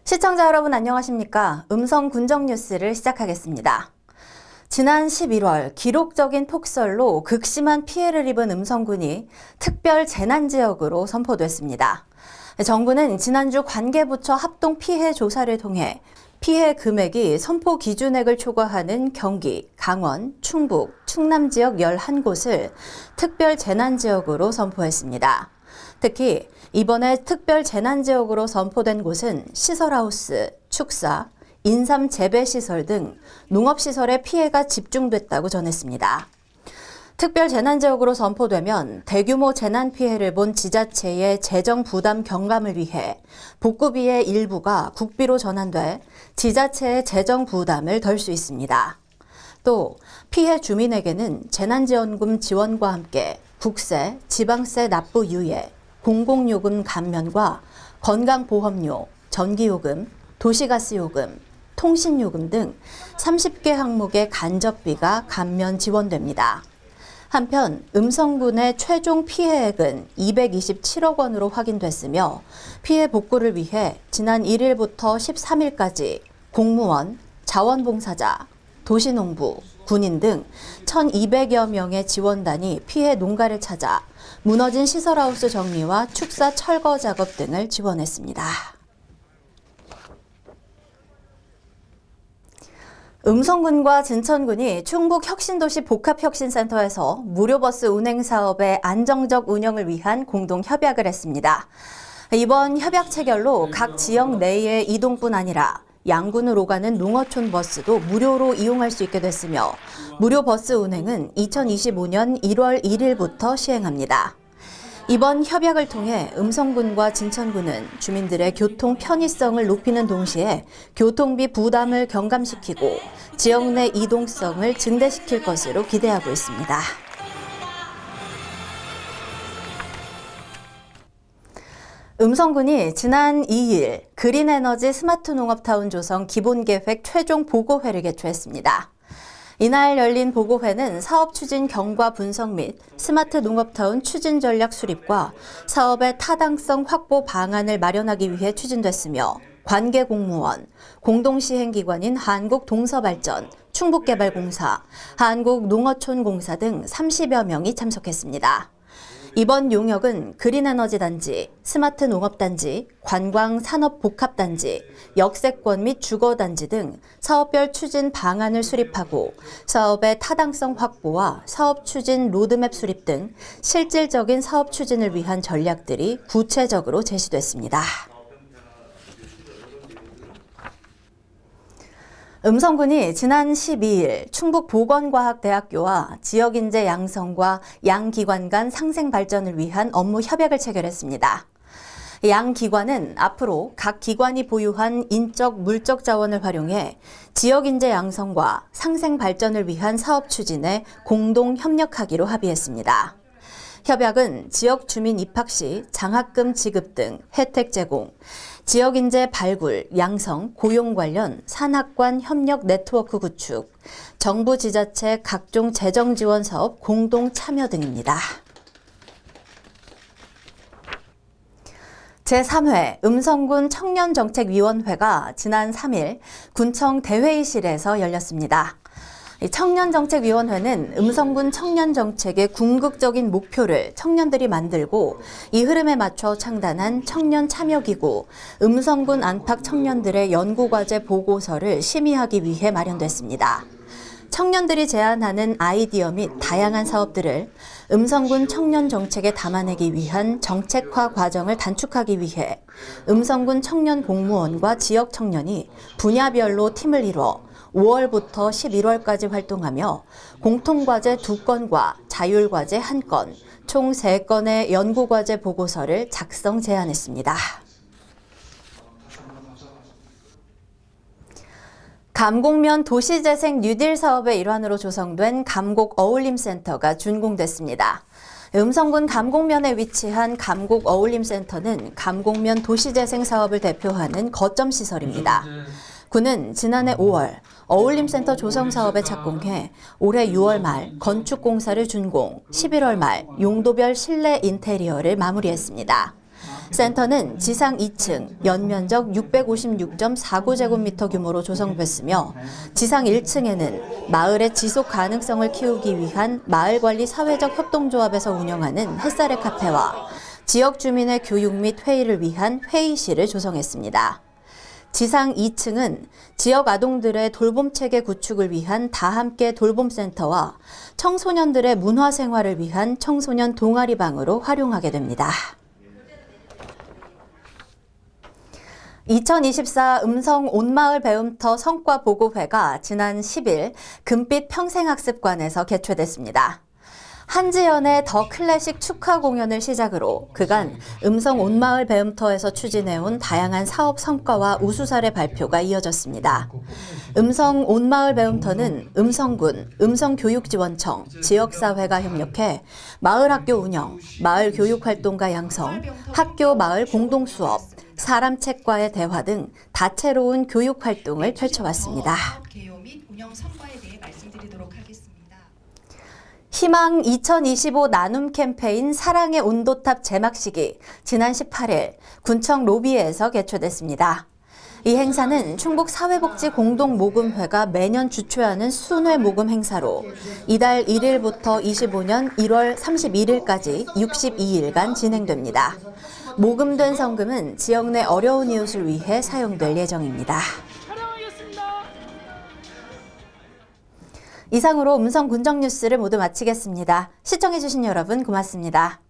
시청자 여러분 안녕하십니까? 음성 군정 뉴스를 시작하겠습니다. 지난 11월 기록적인 폭설로 극심한 피해를 입은 음성군이 특별 재난지역으로 선포됐습니다. 정부는 지난주 관계부처 합동 피해 조사를 통해 피해 금액이 선포 기준액을 초과하는 경기, 강원, 충북, 충남 지역 11곳을 특별 재난지역으로 선포했습니다. 특히 이번에 특별 재난지역으로 선포된 곳은 시설하우스, 축사, 인삼 재배시설 등 농업시설에 피해가 집중됐다고 전했습니다. 특별 재난지역으로 선포되면 대규모 재난 피해를 본 지자체의 재정 부담 경감을 위해 복구비의 일부가 국비로 전환돼 지자체의 재정 부담을 덜 수 있습니다. 또 피해 주민에게는 재난지원금 지원과 함께 국세, 지방세 납부 유예, 공공요금 감면과 건강보험료, 전기요금, 도시가스요금, 통신요금 등 30개 항목의 간접비가 감면 지원됩니다. 한편 음성군의 최종 피해액은 227억 원으로 확인됐으며 피해 복구를 위해 지난 1일부터 13일까지 공무원, 자원봉사자, 도시농부, 군인 등 1,200여 명의 지원단이 피해 농가를 찾아 무너진 시설하우스 정리와 축사 철거 작업 등을 지원했습니다. 음성군과 진천군이 충북혁신도시 복합혁신센터에서 무료버스 운행 사업의 안정적 운영을 위한 공동 협약을 했습니다. 이번 협약 체결로 각 지역 내의 이동뿐 아니라 양군으로 가는 농어촌 버스도 무료로 이용할 수 있게 됐으며 무료 버스 운행은 2025년 1월 1일부터 시행합니다. 이번 협약을 통해 음성군과 진천군은 주민들의 교통 편의성을 높이는 동시에 교통비 부담을 경감시키고 지역 내 이동성을 증대시킬 것으로 기대하고 있습니다. 음성군이 지난 2일 그린에너지 스마트 농업타운 조성 기본계획 최종 보고회를 개최했습니다. 이날 열린 보고회는 사업 추진 경과 분석 및 스마트 농업타운 추진 전략 수립과 사업의 타당성 확보 방안을 마련하기 위해 추진됐으며 관계 공무원, 공동시행기관인 한국동서발전, 충북개발공사, 한국농어촌공사 등 30여 명이 참석했습니다. 이번 용역은 그린에너지 단지, 스마트 농업단지, 관광산업복합단지, 역세권 및 주거단지 등 사업별 추진 방안을 수립하고 사업의 타당성 확보와 사업 추진 로드맵 수립 등 실질적인 사업 추진을 위한 전략들이 구체적으로 제시됐습니다. 음성군이 지난 12일 충북보건과학대학교와 지역인재 양성과 양기관 간 상생 발전을 위한 업무 협약을 체결했습니다. 양 기관은 앞으로 각 기관이 보유한 인적, 물적 자원을 활용해 지역인재 양성과 상생 발전을 위한 사업 추진에 공동 협력하기로 합의했습니다. 협약은 지역 주민 입학 시 장학금 지급 등 혜택 제공, 지역인재 발굴, 양성, 고용 관련 산학관 협력 네트워크 구축, 정부 지자체 각종 재정 지원 사업 공동 참여 등입니다. 제3회 음성군 청년정책위원회가 지난 3일 군청 대회의실에서 열렸습니다. 청년정책위원회는 음성군 청년정책의 궁극적인 목표를 청년들이 만들고 이 흐름에 맞춰 창단한 청년참여기구 음성군 안팎 청년들의 연구과제 보고서를 심의하기 위해 마련됐습니다. 청년들이 제안하는 아이디어 및 다양한 사업들을 음성군 청년정책에 담아내기 위한 정책화 과정을 단축하기 위해 음성군 청년 공무원과 지역 청년이 분야별로 팀을 이뤄 5월부터 11월까지 활동하며 공통과제 2건과 자율과제 1건, 총 3건의 연구과제 보고서를 작성 제안했습니다. 감곡면 도시재생 뉴딜 사업의 일환으로 조성된 감곡 어울림센터가 준공됐습니다. 음성군 감곡면에 위치한 감곡 어울림센터는 감곡면 도시재생 사업을 대표하는 거점 시설입니다. 군은 지난해 5월 어울림센터 조성 사업에 착공해 올해 6월 말 건축공사를 준공, 11월 말 용도별 실내 인테리어를 마무리했습니다. 센터는 지상 2층, 연면적 656.49제곱미터 규모로 조성됐으며 지상 1층에는 마을의 지속 가능성을 키우기 위한 마을관리 사회적 협동조합에서 운영하는 햇살의 카페와 지역 주민의 교육 및 회의를 위한 회의실을 조성했습니다. 지상 2층은 지역 아동들의 돌봄체계 구축을 위한 다함께 돌봄센터와 청소년들의 문화생활을 위한 청소년 동아리방으로 활용하게 됩니다. 2024 음성 온마을 배움터 성과보고회가 지난 10일 금빛 평생학습관에서 개최됐습니다. 한지연의 더 클래식 축하 공연을 시작으로 그간 음성 온마을 배움터에서 추진해온 다양한 사업 성과와 우수 사례 발표가 이어졌습니다. 음성 온마을 배움터는 음성군, 음성교육지원청, 지역사회가 협력해 마을 학교 운영, 마을 교육활동가 양성, 학교 마을 공동수업, 사람책과의 대화 등 다채로운 교육활동을 펼쳐왔습니다. 희망 2025 나눔 캠페인 사랑의 온도탑 제막식이 지난 18일 군청 로비에서 개최됐습니다. 이 행사는 충북사회복지공동모금회가 매년 주최하는 순회 모금 행사로 이달 1일부터 25년 1월 31일까지 62일간 진행됩니다. 모금된 성금은 지역 내 어려운 이웃을 위해 사용될 예정입니다. 이상으로 음성 군정 뉴스를 모두 마치겠습니다. 시청해주신 여러분 고맙습니다.